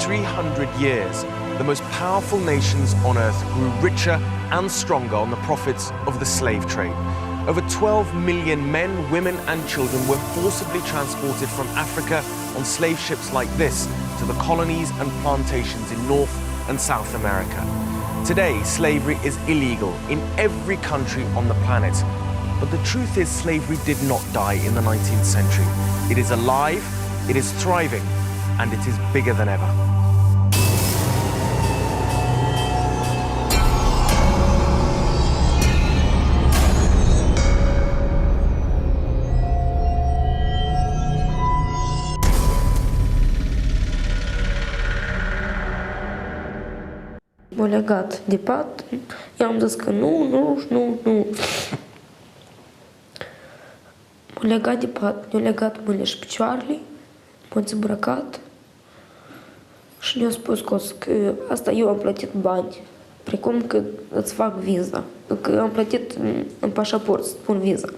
300 years, the most powerful nations on earth grew richer and stronger on the profits of the slave trade. Over 12 million men, women and children were forcibly transported from Africa on slave ships like this to the colonies and plantations in North and South America. Today, slavery is illegal in every country on the planet. But the truth is, slavery did not die in the 19th century. It is alive, it is thriving, and it is bigger than ever. M-a legat de pat, i-am zis că nu. M-a legat de pat, ne-a legat mâinile și picioarele, m-a dezbrăcat și ne-a spus că asta eu am plătit bani, precum că îți fac viza, că am plătit în pașaport să pun viza.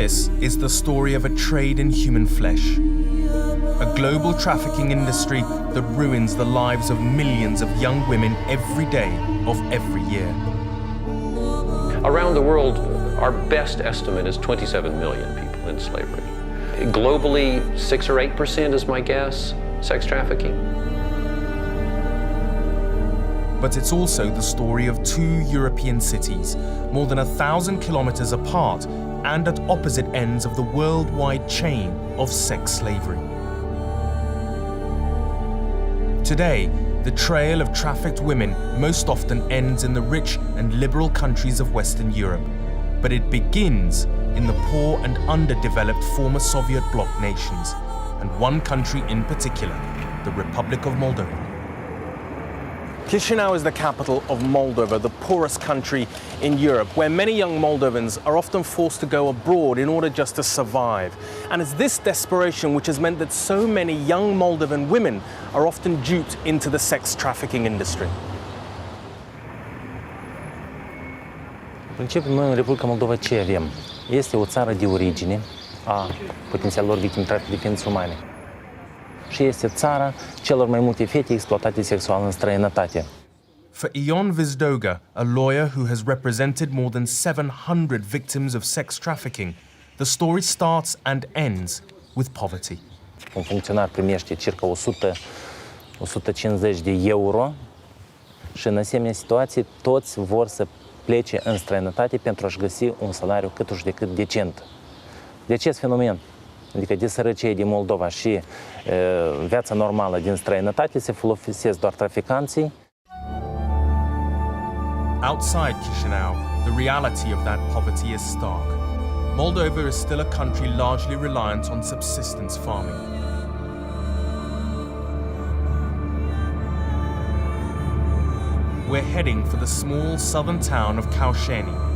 This is the story of a trade in human flesh, a global trafficking industry that ruins the lives of millions of young women every day of every year. Around the world, our best estimate is 27 million people in slavery. Globally, 6 or 8% is my guess, sex trafficking. But it's also the story of two European cities, more than 1,000 kilometers apart and at opposite ends of the worldwide chain of sex slavery. Today, the trail of trafficked women most often ends in the rich and liberal countries of Western Europe, but it begins in the poor and underdeveloped former Soviet bloc nations, and one country in particular, the Republic of Moldova. Chisinau is the capital of Moldova, the poorest country in Europe, where many young Moldovans are often forced to go abroad in order just to survive. And it's this desperation which has meant that so many young Moldovan women are often duped into the sex trafficking industry. În principiu, noi în Republica Moldova ce avem? Este o țară de origine a potențialelor victime traficului de ființe umane. Și este țara celor mai multe fete exploatate sexual în străinătate. For Ion Vizdoga, a lawyer who has represented more than 700 victims of sex trafficking, the story starts and ends with poverty. Un funcționar primește circa 150 de euro și în asemenea situații toți vor să plece în străinătate pentru a-și găsi un salariu cât uși de cât decent. De acest fenomen, adică de sărăcie din Moldova și viața normală din străinătate, se folosesc doar traficanții. Outside Chisinau, the reality of that poverty is stark. Moldova is still a country largely reliant on subsistence farming. We're heading for the small southern town of Caușeni.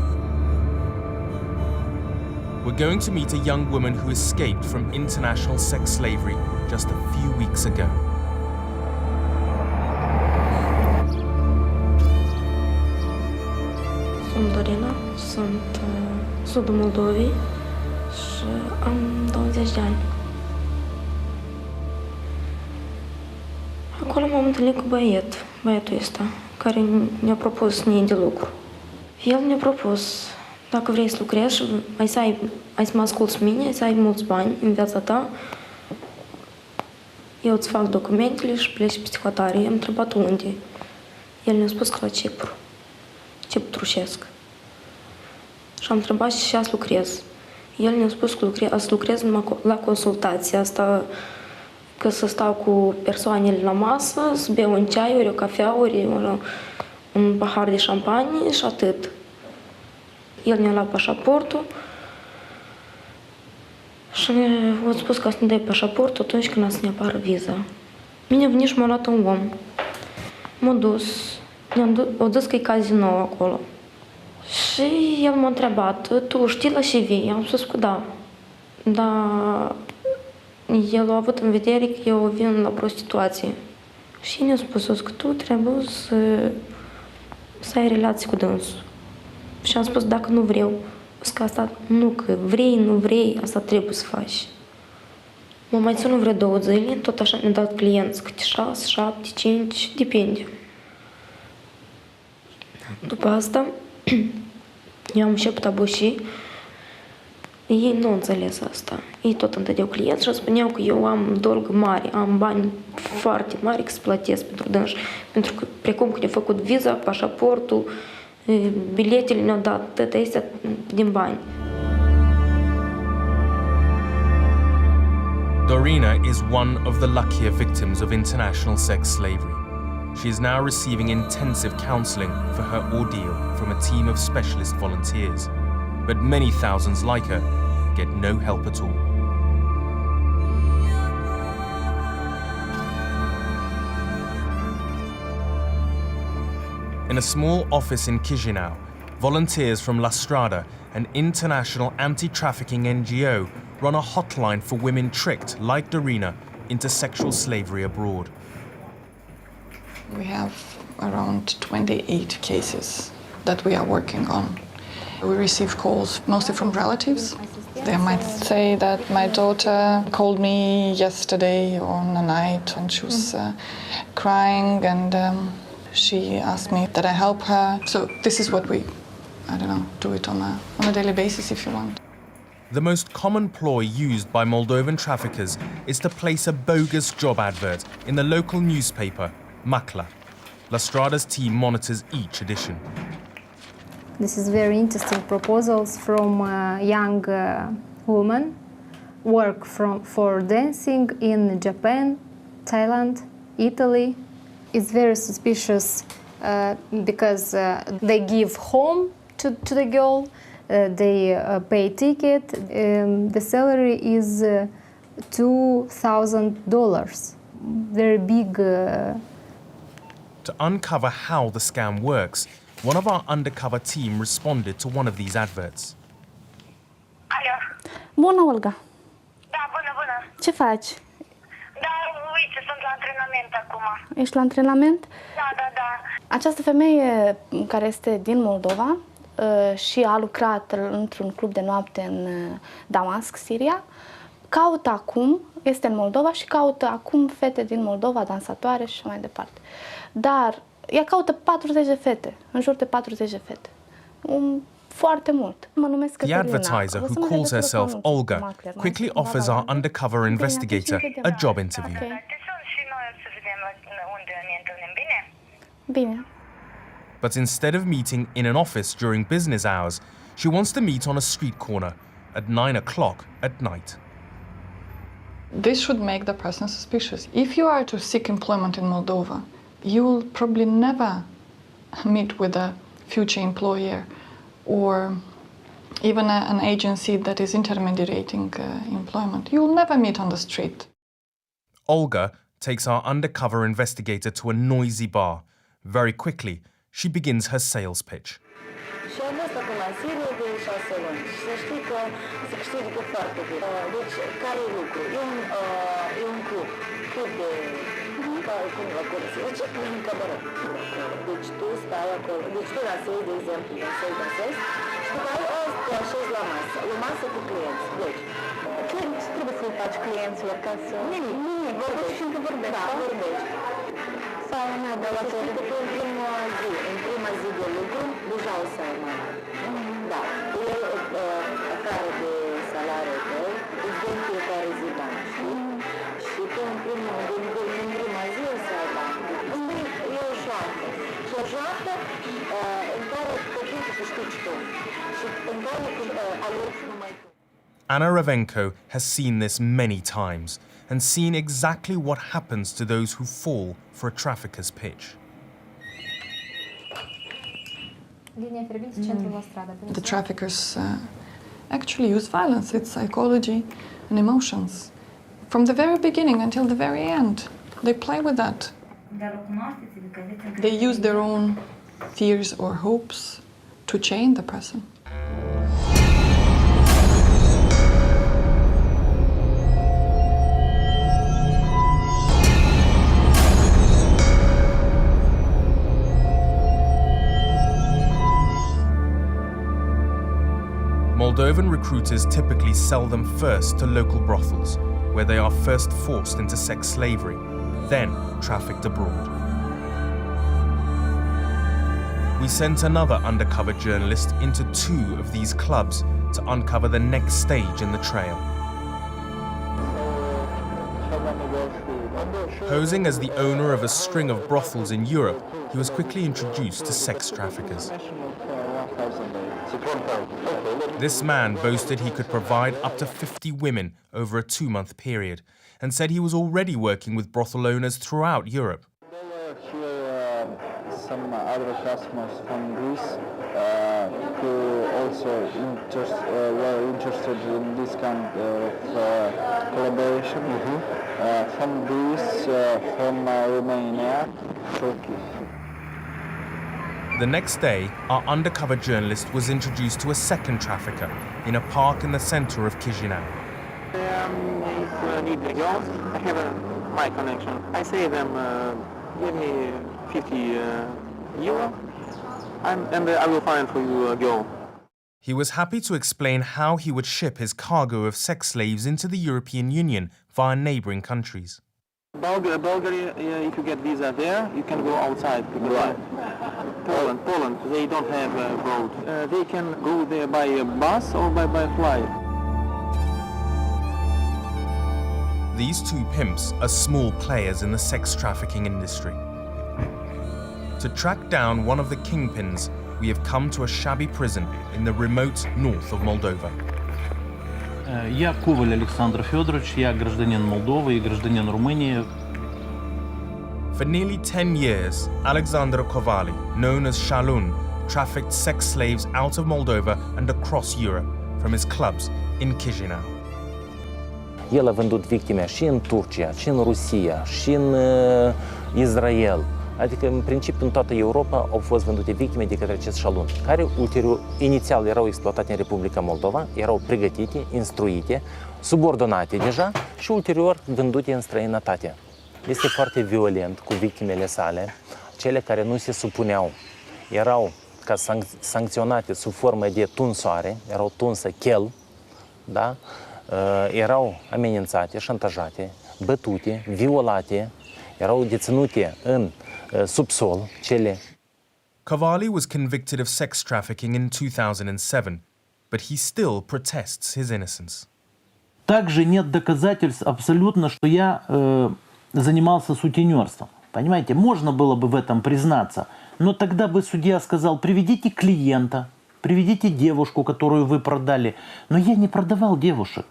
We're going to meet a young woman who escaped from international sex slavery just a few weeks ago. Sunt Dorina, sunt sudul Moldovei și am 20 de ani. Acolo m-am întâlnit cu băiatul ăsta, care ne-a propus mie de lucru. El ne-a propus, dacă vrei să lucrezi și ai să mă asculți mine, ai să ai mulți bani în viața ta, eu îți fac documentele și pleci peste hotare. I-am întrebat unde. El ne-a spus că la Cipru trușesc. Și am întrebat și să lucrez. El ne-a spus că să lucrez numai la consultație. Asta că să stau cu persoanele la masă, să beau un ceaiuri, o cafeauri, un pahar de șampanie și atât. El ne-a luat pașaportul și ne-a spus că să ne dai pașaportul atunci când să ne apară viza. Mine a venit și m-a luat un om. M-a dus, a dus că e casino acolo. Și el m-a întrebat, tu știi la ce vii? Am spus că da. Dar el a avut în vedere că eu vin la prostituție. Și ne-a spus că tu trebuie să ai relații cu dânsul. Și am spus, dacă nu vreau, că asta, nu că vrei, nu vrei, asta trebuie să faci. Mă mai ținut vreo 2 zile, tot așa ne-au dat clienți, câte 6, 7, 5, depinde. După asta, eu am început a buși. Ei nu înțeles asta. Ei tot îmi dădeau clienți și spuneau că eu am dolg mare, am bani foarte mari să plătesc pentru dânși. Pentru că, precum că ne-au făcut viza, pașaportul, biletele ne-au dat, toate astea din bani. Dorina is one of the luckier victims of international sex slavery. She is now receiving intensive counseling for her ordeal from a team of specialist volunteers. But many thousands like her get no help at all. In a small office in Chisinau, volunteers from La Strada, an international anti-trafficking NGO, run a hotline for women tricked, like Dorina, into sexual slavery abroad. We have around 28 cases that we are working on. We receive calls mostly from relatives. They might say that my daughter called me yesterday on a night and she was crying and she asked me that I help her. So this is what we, do it on a daily basis if you want. The most common ploy used by Moldovan traffickers is to place a bogus job advert in the local newspaper, Macla. La Strada's team monitors each edition. This is very interesting proposals from young women work for dancing in Japan, Thailand, Italy. It's very suspicious because they give home to the girl, they pay ticket. The salary is $2,000. Very big. To uncover how the scam works, one of our undercover team responded to one of these adverts. Alo. Bună, Olga. Da, bună. Ce faci? Da, uite, sunt la antrenament acum. Ești la antrenament? Da. Această femeie care este din Moldova și a lucrat într-un club de noapte în Damasc, Siria, caută acum, este în Moldova și caută acum fete din Moldova, dansatoare și așa mai departe. Dar ea caută 40 de fete, în jur de 40 de fete. Foarte mult. Mă numesc The Cătălina. advertiser, who calls herself Olga, quickly offers our undercover investigator a job interview. Te sun și noi să vedem unde ne întâlnim, bine? Bine. But instead of meeting in an office during business hours, she wants to meet on a street corner at 9 o'clock at night. This should make the person suspicious. If you are to seek employment in Moldova, you will probably never meet with a future employer or even an agency that is intermediating employment. You will never meet on the street. Olga takes our undercover investigator to a noisy bar. Very quickly, she begins her sales pitch. Și am fost acum în Siria de 6 luni și să știi că se câștigă foarte bine. Deci, care e lucru? E un club de... cum acolo se zice? Un cabaret. Deci tu stai acolo, deci tu dansezi, de exemplu, dansezi și după aia te așezi la masă cu clienți. Deci, ce trebuie să-i faci clienților ca să... Nimic, vorbești și încă vorbești. Da, vorbești. Sau nu, dar la fel de în prima zi de lucru, deja o să ai mai. Da, el afară de salariul tău, îți dă fiecare zi bani, știi? Și tu în prima zi o să ai bani. E o joacă. Și o joacă în care trebuie să câștigi tu. Și în care alegi numai tu. Anna Ravenko has seen this many times and seen exactly what happens to those who fall for a trafficker's pitch. The traffickers actually use violence, it's psychology and emotions. From the very beginning until the very end, they play with that. They use their own fears or hopes to chain the person. Moldovan recruiters typically sell them first to local brothels, where they are first forced into sex slavery, then trafficked abroad. We sent another undercover journalist into 2 of these clubs to uncover the next stage in the trail. Posing as the owner of a string of brothels in Europe, he was quickly introduced to sex traffickers. This man boasted he could provide up to 50 women over a 2-month period, and said he was already working with brothel owners throughout Europe. Some other customers from Greece who also were interested in this kind of collaboration. From Greece, from Romania, Turkey. The next day, our undercover journalist was introduced to a second trafficker in a park in the center of Chisinau. If need the girls, I have my connection. I say them, give me 50 euro, and I will find for you a girl. He was happy to explain how he would ship his cargo of sex slaves into the European Union via neighboring countries. Bulgaria, if you get visa there, you can go outside. Right. Poland, they don't have a road. They can go there by a bus or by flight. These 2 pimps are small players in the sex trafficking industry. To track down one of the kingpins, we have come to a shabby prison in the remote north of Moldova. Я Коваль Александр Федорович, я гражданин Молдовы и гражданин Румынии. For nearly 10 years, Alexander Kovali, known as Shalun, trafficked sex slaves out of Moldova and across Europe from his clubs in Chisinau. El a vândut victime și în Turcia, și în Rusia, și în Israel. Adică, în principiu, în toată Europa au fost vândute victime de către acest șalun, care ulterior, inițial erau exploatate în Republica Moldova, erau pregătite, instruite, subordonate deja și ulterior vândute în străinătate. Este foarte violent cu victimele sale, cele care nu se supuneau. Erau ca sancționate sub formă de tunsoare, erau tunsă chel, da? Erau amenințate, șantajate, bătute, violate, erau deținute în subsol, cele. Kovali was convicted of sex trafficking in 2007, but he still protests his innocence. Также нет доказательств абсолютно, что я занимался сутенерством. Понимаете, можно было бы в этом признаться, но тогда бы судья сказал: приведите клиента, приведите девушку, которую вы продали. Но я не продавал девушек.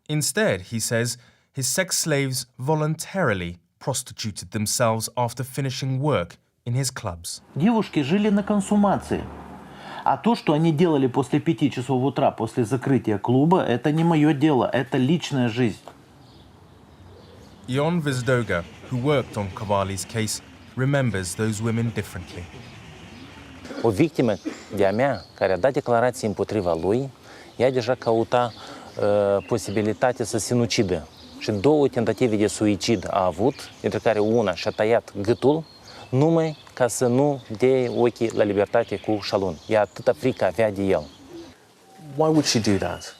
Instead, he says, his sex slaves voluntarily prostituted themselves after finishing work in his clubs. Девушки жили на консумации. А то, что они делали после 5 часов утра, после закрытия клуба, это не мое дело, это личная жизнь. Ion Vizdoga, who worked on Kovali's case, remembers those women differently. O victimă de-a mea, care a dat declarații împotriva lui, ea deja căuta posibilitatea să se sinucidă. Și 2 tentative de suicid a avut, dintre care una și-a tăiat gâtul, numai ca să nu dea ochii la libertate cu șalun. Ea atâta frică avea de el. Why would she do that?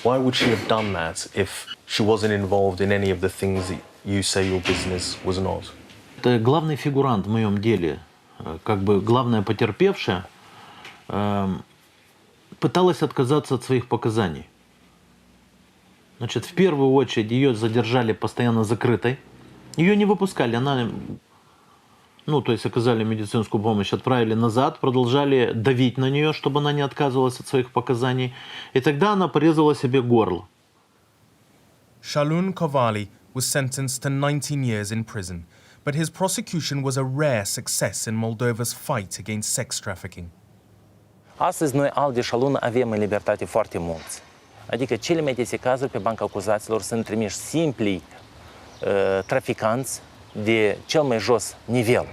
Why would she have done that if she wasn't involved in any of the things that you say your business was not? Это главный фигурант в моем деле, как бы главная потерпевшая, пыталась отказаться от своих показаний. Значит, в первую очередь ее задержали постоянно закрытой. Ее не выпускали, она, то есть оказали медицинскую помощь, отправили назад, продолжали давить на нее, чтобы она не отказывалась от своих показаний. И тогда она порезала себе горло. Shalun Kovali was sentenced to 19 years in prison, but his prosecution was a rare success in Moldova's fight against sex trafficking. Astăzi noi al de șalun avem în libertate foarte mulți. Adică cele mai dese cazuri pe banca acuzaților sunt trimiși simpli traficanți de cel mai jos nivel.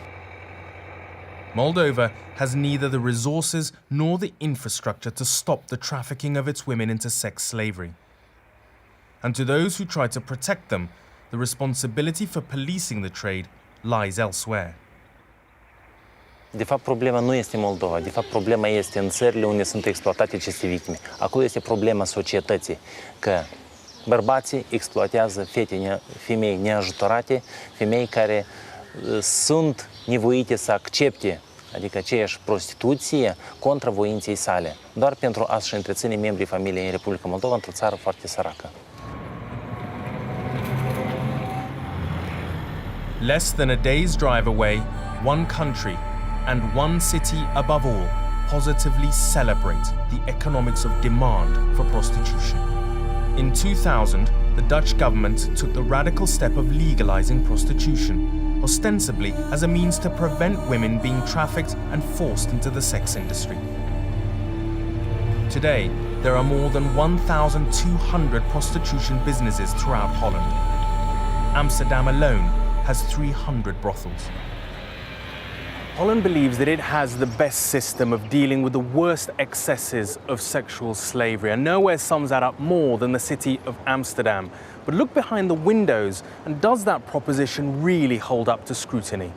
Moldova has neither the resources nor the infrastructure to stop the trafficking of its women into sex slavery. And to those who try to protect them, the responsibility for policing the trade lies elsewhere. De fapt, problema nu este Moldova. De fapt, problema este în țările unde sunt exploatate aceste victime. Acolo este problema societății, că bărbații exploatează femei neajutorate, femei care sunt nevoite să accepte, adică aceeași prostituție, contra voinței sale, doar pentru a-și întreține membrii familiei în Republica Moldova, într-o țară foarte săracă. Less than a day's drive away, one country and one city above all positively celebrate the economics of demand for prostitution. In 2000, the Dutch government took the radical step of legalizing prostitution, ostensibly as a means to prevent women being trafficked and forced into the sex industry. Today, there are more than 1,200 prostitution businesses throughout Holland. Amsterdam alone has 300 brothels. Holland believes that it has the best system of dealing with the worst excesses of sexual slavery, and nowhere sums that up more than the city of Amsterdam. But look behind the windows, and does that proposition really hold up to scrutiny?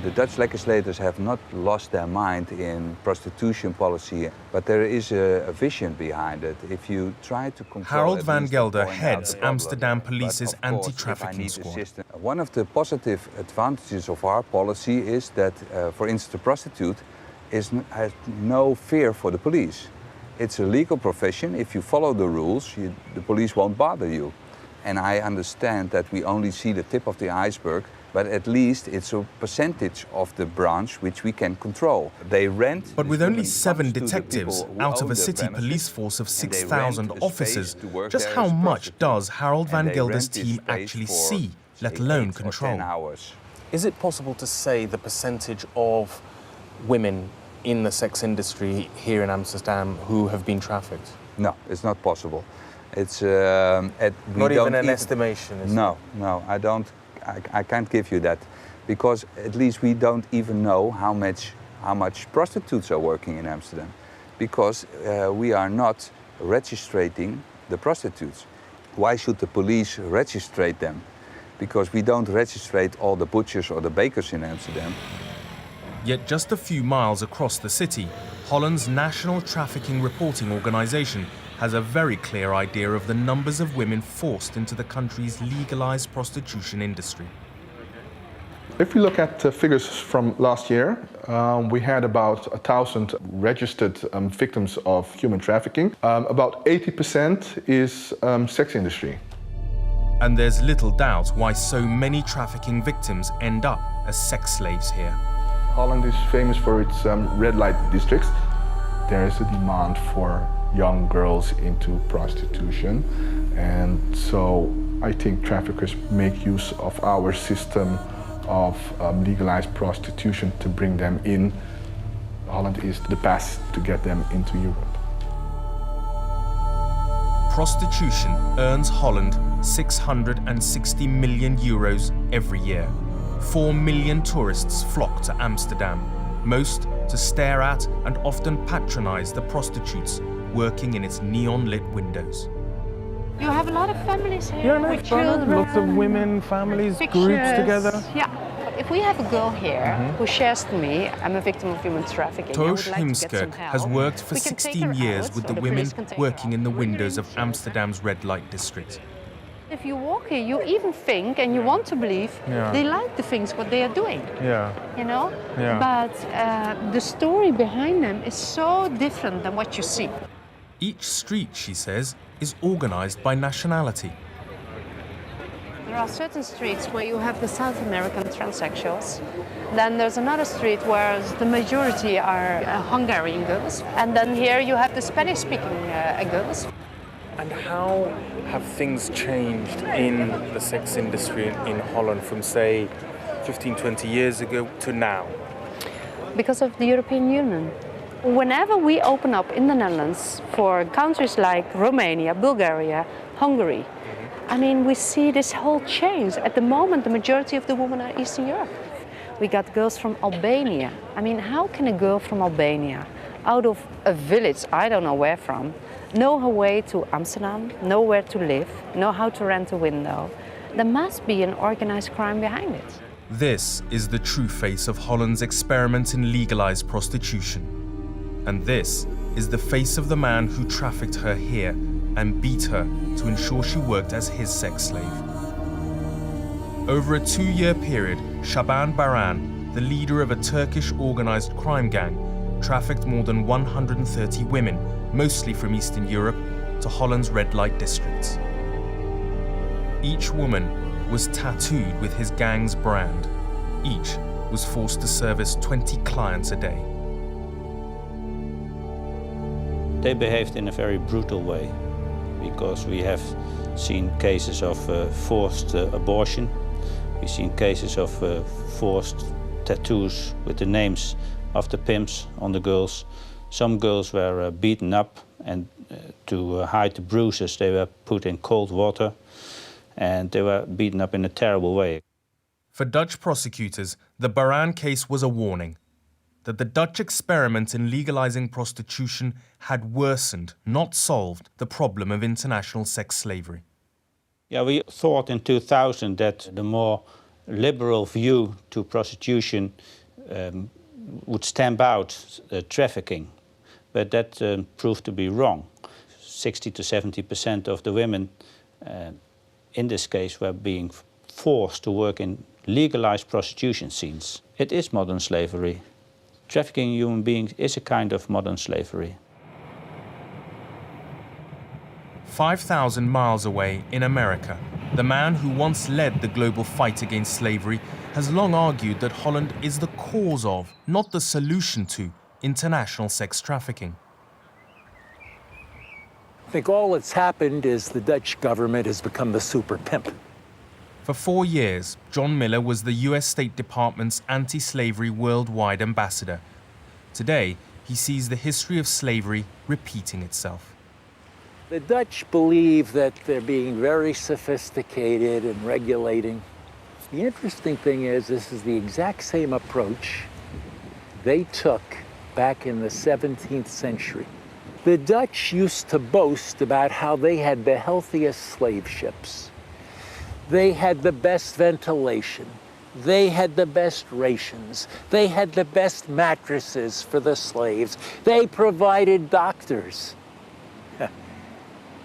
The Dutch legislators have not lost their mind in prostitution policy, but there is a vision behind it. If you try to control... Harold van Gelder heads Amsterdam Police's anti-trafficking squad. One of the positive advantages of our policy is that, for instance, a prostitute has no fear for the police. It's a legal profession. If you follow the rules, the police won't bother you. And I understand that we only see the tip of the iceberg, but at least it's a percentage of the branch which we can control. They rent... But with only 7 detectives out of a city police force of 6,000 officers, just how much does Harold van Gelder's team actually see, let alone control? Is it possible to say the percentage of women in the sex industry here in Amsterdam who have been trafficked? No, it's not possible. It's... not even an estimation, is it? No, I don't. I can't give you that, because at least we don't even know how much prostitutes are working in Amsterdam, because we are not registering the prostitutes. Why should the police register them? Because we don't register all the butchers or the bakers in Amsterdam. Yet just a few miles across the city, Holland's National Trafficking Reporting Organization has a very clear idea of the numbers of women forced into the country's legalized prostitution industry. If we look at figures from last year, we had about 1,000 registered victims of human trafficking. About 80% is sex industry. And there's little doubt why so many trafficking victims end up as sex slaves here. Holland is famous for its red light districts. There is a demand for young girls into prostitution, and so I think traffickers make use of our system of legalized prostitution to bring them in. Holland is the path to get them into Europe. Prostitution earns Holland 660 million euros every year. 4 million tourists flock to Amsterdam, most to stare at and often patronize the prostitutes working in its neon-lit windows. You have a lot of families here with children. Lots of women, families, pictures. groups together. Yeah. If we have a girl here who shares to me, I'm a victim of human trafficking. Tosh Himskirk has worked for 16 years with the women working in the windows of Amsterdam's red light district. If you walk here, you even think and you want to believe they like the things what they are doing. Yeah. You know? Yeah. But the story behind them is so different than what you see. Each street, she says, is organized by nationality. There are certain streets where you have the South American transsexuals. Then there's another street where the majority are Hungarian girls. And then here you have the Spanish-speaking girls. And how have things changed in the sex industry in Holland from, say, 15, 20 years ago to now? Because of the European Union. Whenever we open up in the Netherlands for countries like Romania, Bulgaria, Hungary, I mean, we see this whole change. At the moment, the majority of the women are Eastern Europe. We got girls from Albania. I mean, how can a girl from Albania, out of a village, I don't know where from, know her way to Amsterdam, know where to live, know how to rent a window? There must be an organized crime behind it. This is the true face of Holland's experiment in legalized prostitution. And this is the face of the man who trafficked her here and beat her to ensure she worked as his sex slave. Over a 2-year period, Shaban Baran, the leader of a Turkish organized crime gang, trafficked more than 130 women, mostly from Eastern Europe, to Holland's red light districts. Each woman was tattooed with his gang's brand. Each was forced to service 20 clients a day. They behaved in a very brutal way, because we have seen cases of forced abortion. We've seen cases of forced tattoos with the names of the pimps on the girls. Some girls were beaten up, and to hide the bruises they were put in cold water, and they were beaten up in a terrible way. For Dutch prosecutors, the Baran case was a warning that the Dutch experiment in legalizing prostitution had worsened, not solved, the problem of international sex slavery. Yeah, we thought in 2000 that the more liberal view to prostitution would stamp out trafficking, but that proved to be wrong. 60 to 70% of the women in this case were being forced to work in legalized prostitution scenes. It is modern slavery. Trafficking human beings is a kind of modern slavery. 5,000 miles away in America, the man who once led the global fight against slavery has long argued that Holland is the cause of, not the solution to, international sex trafficking. I think all that's happened is the Dutch government has become the super pimp. For 4 years, John Miller was the US State Department's anti-slavery worldwide ambassador. Today, he sees the history of slavery repeating itself. The Dutch believe that they're being very sophisticated in regulating. The interesting thing is, this is the exact same approach they took back in the 17th century. The Dutch used to boast about how they had the healthiest slave ships. They had the best ventilation. They had the best rations. They had the best mattresses for the slaves. They provided doctors.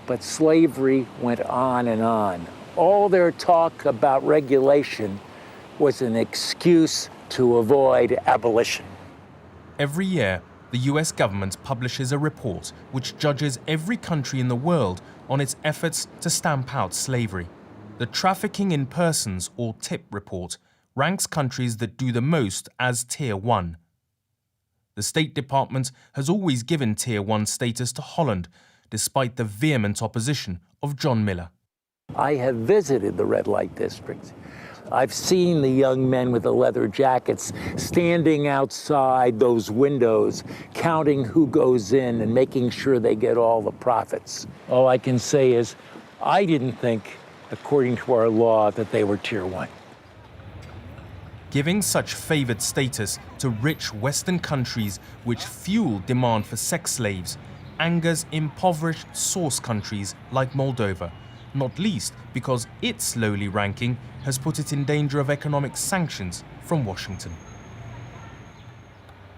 But slavery went on and on. All their talk about regulation was an excuse to avoid abolition. Every year, the US government publishes a report which judges every country in the world on its efforts to stamp out slavery. The Trafficking in Persons, or TIP report, ranks countries that do the most as Tier 1. The State Department has always given Tier 1 status to Holland, despite the vehement opposition of John Miller. I have visited the red light district. I've seen the young men with the leather jackets standing outside those windows, counting who goes in and making sure they get all the profits. All I can say is, I didn't think, according to our law, that they were Tier 1. Giving such favored status to rich Western countries which fuel demand for sex slaves angers impoverished source countries like Moldova, not least because its lowly ranking has put it in danger of economic sanctions from Washington.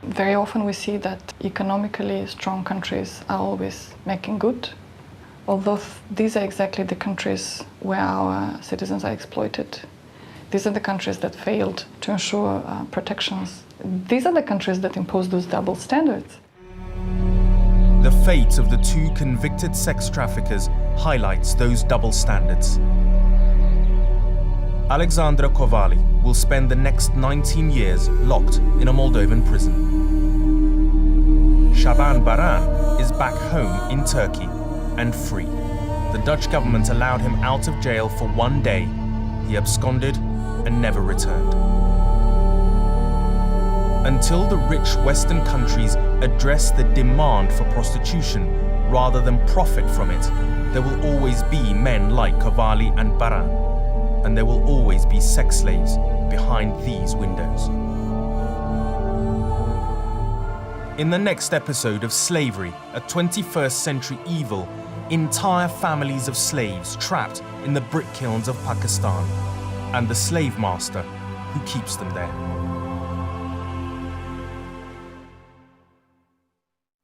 Very often we see that economically strong countries are always making good, although these are exactly the countries where our citizens are exploited. These are the countries that failed to ensure protections. These are the countries that impose those double standards. The fate of the 2 convicted sex traffickers highlights those double standards. Alexandra Kovali will spend the next 19 years locked in a Moldovan prison. Shaban Baran is back home in Turkey and free. The Dutch government allowed him out of jail for 1 day. He absconded and never returned. Until the rich Western countries address the demand for prostitution rather than profit from it, there will always be men like Kovali and Baran, and there will always be sex slaves behind these windows. In the next episode of Slavery, a 21st century evil, entire families of slaves trapped in the brick kilns of Pakistan, and the slave master who keeps them there.